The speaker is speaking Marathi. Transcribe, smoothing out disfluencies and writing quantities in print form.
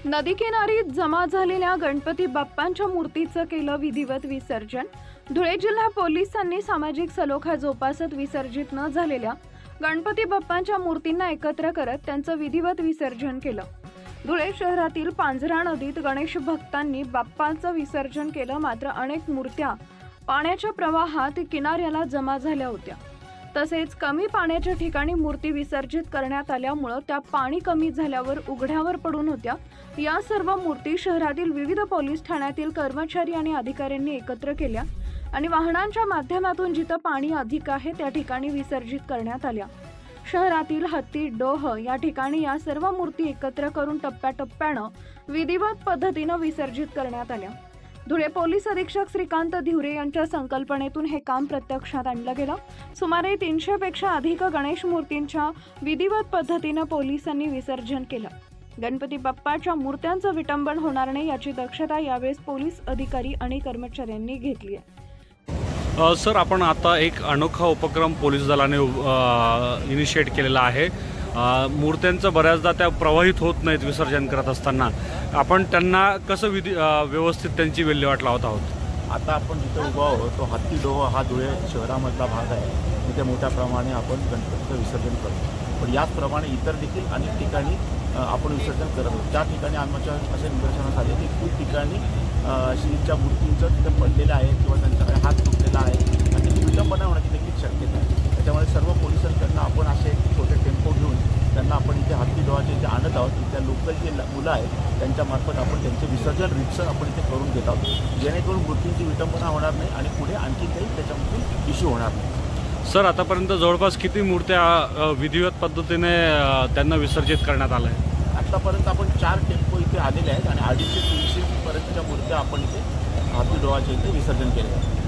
नदीकिनारी जमा झालेल्या गणपती बाप्पांच्या मूर्तीचं केलं विधिवत विसर्जन। धुळे जिल्हा पोलिसांनी सामाजिक सलोखा जोपासत विसर्जित न झालेल्या गणपती बाप्पांच्या मूर्तींना एकत्र करत त्यांचं विधिवत विसर्जन केलं। धुळे शहरातील पांझरा नदीत गणेश भक्तांनी बाप्पांचं विसर्जन केलं, मात्र अनेक मूर्त्या पाण्याच्या प्रवाहात किनाऱ्याला जमा झाल्या होत्या। तसेच कमी पाण्याच्या ठिकाणी मूर्ती विसर्जित करण्यात आल्यामुळे त्या पाणी कमी झाल्यावर उघड्यावर पडून होत्या। या सर्व मूर्ती शहरातील विविध पोलीस ठाण्यातील कर्मचारी आणि अधिकाऱ्यांनी एकत्र केल्या आणि वाहनांच्या माध्यमातून जिथे पाणी अधिक आहे त्या ठिकाणी विसर्जित करण्यात आल्या। शहरातील हत्ती डोह या ठिकाणी या सर्व मूर्ती एकत्र करून टप्प्याटप्प्याने विधिवत पद्धतीने विसर्जित करण्यात आल्या। धुळे पोलीस अधीक्षक श्रीकांत धिवरे यांच्या संकल्पनेतून हे काम प्रत्यक्षात आणलं गेलं। सुमारे 300 पेक्षा अधिक गणेश मूर्तींच्या विधिवत पद्धतीने पोलिसांनी विसर्जन केलं। गणपती बाप्पाच्या मूर्त्यांचं विटंबन होणार नाही याची दक्षता यावेळेस पोलीस अधिकारी आणि कर्मचाऱ्यांनी घेतली आहे। सर, आपण आता एक अनोखा उपक्रम पोलीस दलाने इनिशिएट केलेला आहे। मूर्त्यांचं बऱ्याचदा त्या प्रवाहित होत नाहीत विसर्जन करत असताना, आपण त्यांना कसं व्यवस्थित त्यांची विल्हेवाट लावत आहोत। आता आपण जिथे उभा आहोत तो हत्ती डोह हा धुळे शहरामधला भाग आहे, तिथे मोठ्या प्रमाणे आपण गणपतीचं विसर्जन करतो। पण याचप्रमाणे इतर देखील अनेक ठिकाणी आपण विसर्जन करत आहोत। त्या ठिकाणी आमच्या असे निदर्शनास आले की खूप ठिकाणी श्रीच्या मूर्तींचं तिथे पडलेलं आहे किंवा त्यांच्याकडे हात तुटलेला आहे आणि त्याची विटंबना होण्याची देखील शक्यता आहे। त्याच्यामुळे सर्व पोलिसांकडनं आपण असे छोटे टेम्पो घेऊन त्यांना आपण इथे हत्ती डोहाचे इथे आणत आहोत। तिथल्या लोकल जे मुलं आहेत त्यांच्यामार्फत आपण त्यांचे विसर्जन रितसर आपण इथे करून घेत आहोत, जेणेकरून मूर्तींची विटंबना होणार नाही आणि पुढे आणखी काही त्याच्यामध्ये इश्यू होणार नाही। सर, आतापर्यंत जवळपास किती मूर्त्या विधिवत पद्धतीने त्यांना विसर्जित करण्यात आल्या आहे? आतापर्यंत आपण 4 टेम्पो इथे आलेले आहेत आणि 250 ते 300 पर्यंतच्या मूर्त्या आपण इथे हत्ती डोहाच्या इथे विसर्जन केले आहेत।